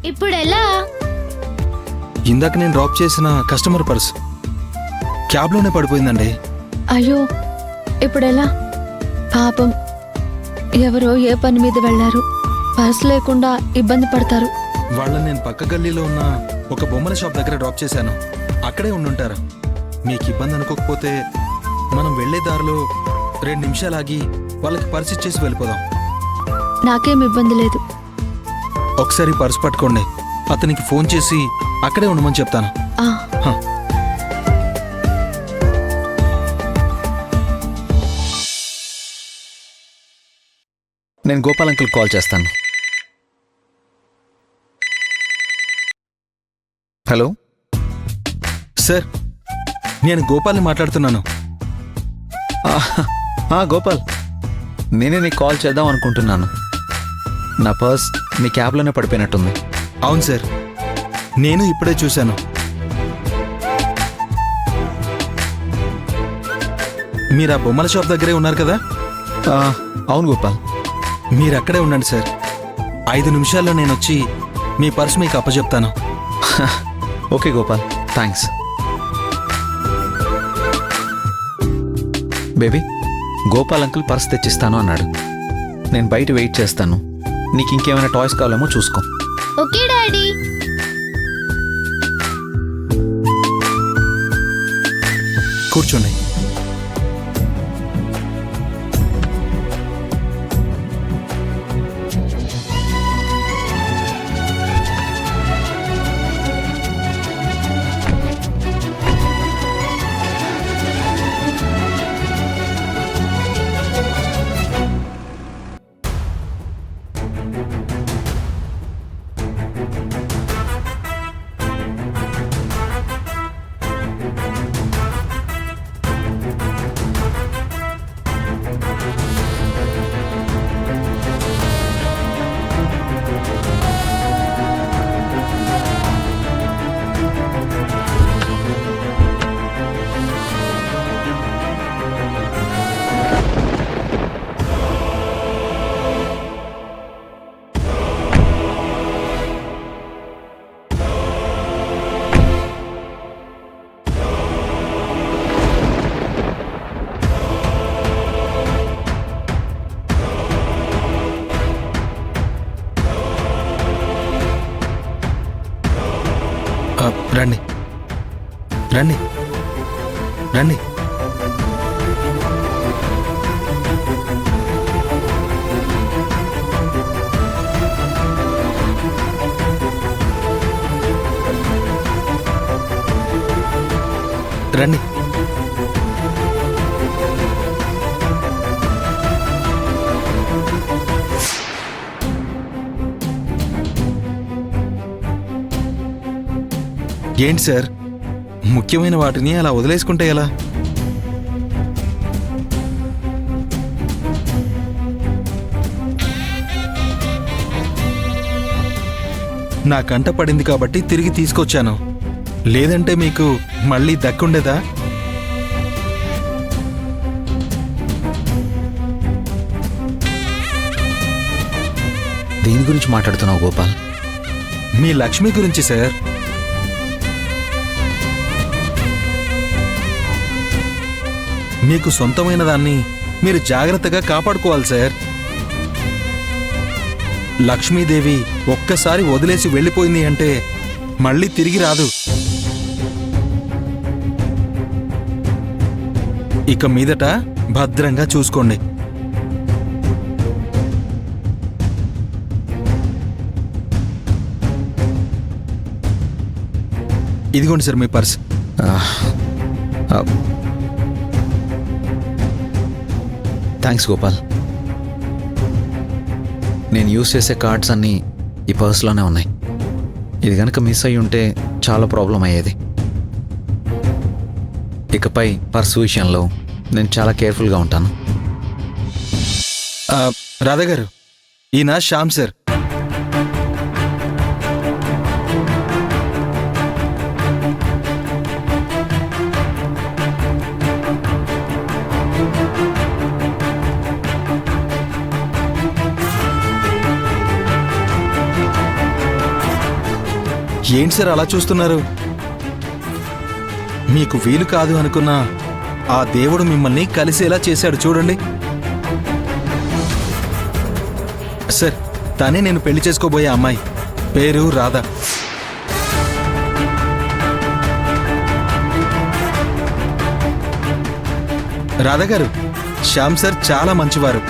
ఇప్పుడు ఎలా? ఇందాక నేను డ్రాప్ చేసిన కస్టమర్ పర్స్ క్యాబ్లోనే పడిపోయిందండి. అయ్యో, ఇప్పుడెలా? పాపం, ఎవరో ఏ పని మీద వెళ్లారు, పర్స్ లేకుండా ఇబ్బంది పడతారు. వాళ్ళని నేను పక్క గల్లీలో ఉన్న ఒక బొమ్మల షాప్ దగ్గర డ్రాప్ చేశాను. అక్కడే ఉండుంటారు. మీకు ఇబ్బంది అనుకోకపోతే మనం వెళ్లే దారిలో 2 నిమిషాలు ఆగి వాళ్ళకి పర్స్ ఇచ్చేసి వెళ్ళిపోదాం. నాకేం ఇబ్బంది లేదు. ఒకసారి పర్స్ పట్టుకోండి. అతనికి ఫోన్ చేసి అక్కడే ఉండమని చెప్తాను. ఆ, హ. నేను గోపాల్ అంకుల్ కాల్ చేస్తాను. హలో సార్, నేను గోపాల్ని మాట్లాడుతున్నాను. గోపాల్, నేనే నీకు కాల్ చేద్దాం అనుకుంటున్నాను. నా పర్స్ మీ క్యాబ్లోనే పడిపోయినట్టుంది. అవును సార్, నేను ఇప్పుడే చూశాను. మీరు ఆ బొమ్మల షాప్ దగ్గరే ఉన్నారు కదా? అవును గోపాల్. మీరు అక్కడే ఉండండి సార్. 5 నిమిషాల్లో నేను వచ్చి మీ పర్స్ మీకు అప్పచెప్తాను. Okay Gopal, thanks. Baby, Gopal uncle purse తెచ్చిస్తాను అన్నాడు. నేను బయట వెయిట్ చేస్తాను. నీకు ఇంకేమైనా టాయ్స్ కావాలేమో చూసుకో. Okay daddy. కూర్చోండి. రండి రండి రండి. రండి. ఏంటి సార్, ముఖ్యమైన వాటిని అలా వదిలేసుకుంటే ఎలా? నా కంట పడింది కాబట్టి తిరిగి తీసుకొచ్చాను. లేదంటే మీకు మళ్ళీ దక్కుండేదా? దేని గురించి మాట్లాడుతున్నావు గోపాల్? మీ లక్ష్మి గురించి సార్. మీకు సొంతమైన దాన్ని మీరు జాగ్రత్తగా కాపాడుకోవాలి సార్. లక్ష్మీదేవి ఒక్కసారి వదిలేసి వెళ్ళిపోయింది అంటే మళ్ళీ తిరిగి రాదు. ఇక మీదట భద్రంగా చూసుకోండి. ఇదిగోండి సార్ మీ పర్స్. థ్యాంక్స్ గోపాల్. నేను యూజ్ చేసే కార్డ్స్ అన్నీ ఈ పర్స్లోనే ఉన్నాయి. ఇది కనుక మిస్ అయ్యి ఉంటే చాలా ప్రాబ్లం అయ్యేది. ఇకపై పర్స్ విషయంలో నేను చాలా కేర్ఫుల్గా ఉంటాను. రాధా గారు, ఈయన శ్యామ్ సార్. ఏంటి సార్ అలా చూస్తున్నారు? మీకు వీలు కాదు అనుకున్నా ఆ దేవుడు మిమ్మల్ని కలిసేలా చేశాడు చూడండి. సార్, తనే నేను పెళ్లి చేసుకోబోయే అమ్మాయి. పేరు రాధ. రాధ గారు, శ్యామ్ సార్ చాలా మంచివారు.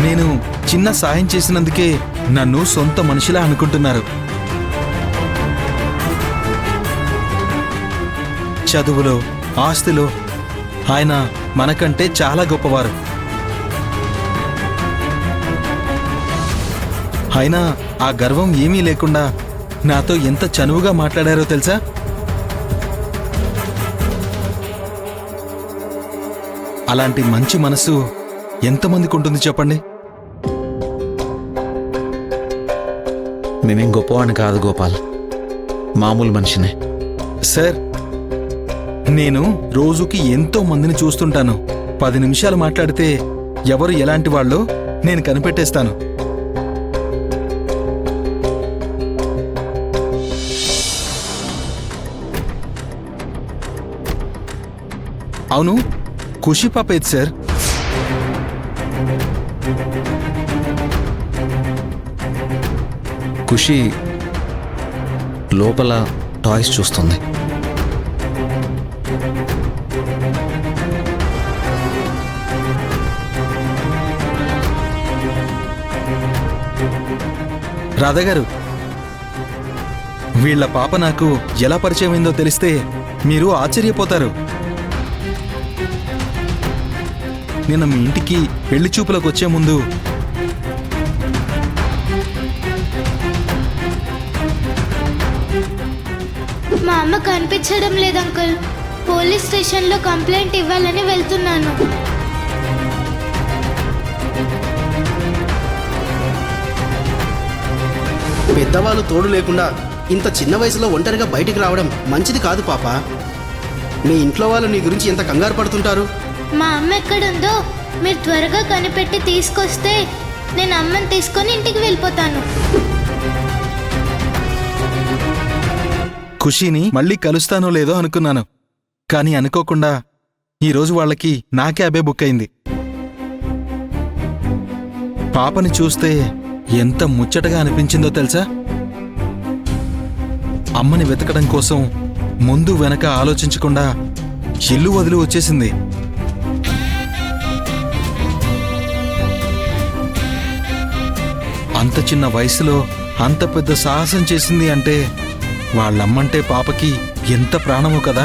నేను చిన్న సాయం చేసినందుకే నన్ను సొంత మనిషిలా అనుకుంటున్నారు. చదువులో, ఆస్తిలో ఆయన మనకంటే చాలా గొప్పవారు. అయినా ఆ గర్వం ఏమీ లేకుండా నాతో ఎంత చనువుగా మాట్లాడారో తెలుసా? అలాంటి మంచి మనసు ఎంతమందికి ఉంటుంది చెప్పండి? నేనేం గొప్పవాడిని కాదు గోపాల్, మామూలు మనిషినే. సార్, నేను రోజుకి ఎంతో మందిని చూస్తుంటాను. 10 నిమిషాలు మాట్లాడితే ఎవరు ఎలాంటి వాళ్ళో నేను కనిపెట్టేస్తాను. అవును, ఖుషి పాప ఏది సార్? ఖుషి లోపల టాయ్స్ చూస్తుంది. రాధా గారు, వీళ్ళ పాప నాకు ఎలా పరిచయమైందో తెలిస్తే మీరు ఆశ్చర్యపోతారు. నిన్న మీ ఇంటికి పెళ్లి చూపులకు వచ్చే ముందు మా అమ్మ కనిపించడం లేదు అంకుల్. పోలీస్ స్టేషన్లో కంప్లైంట్ ఇవ్వాలని వెళ్తున్నాను. పెద్దవాళ్ళు తోడు లేకుండా ఇంత చిన్న వయసులో ఒంటరిగా బయటికి రావడం మంచిది కాదు పాప. మీ ఇంట్లో వాళ్ళు నీ గురించి ఎంత కంగారు పడుతుంటారు. మా అమ్మ ఎక్కడుందో మీరు త్వరగా కనిపెట్టి తీసుకొస్తే నేను అమ్మని తీసుకొని ఇంటికి వెళ్ళిపోతాను. ఖుషీని మళ్ళీ కలుస్తానో లేదో అనుకున్నాను. కానీ అనుకోకుండా ఈరోజు వాళ్ళకి నా క్యాబే బుక్ అయింది. పాపని చూస్తే ఎంత ముచ్చటగా అనిపించిందో తెలుసా? అమ్మని వెతకడం కోసం ముందు వెనక ఆలోచించకుండా ఇల్లు వదిలి వచ్చేసింది. అంత చిన్న వయసులో అంత పెద్ద సాహసం చేసింది అంటే వాళ్ళమ్మంటే పాపకి ఎంత ప్రాణమో కదా.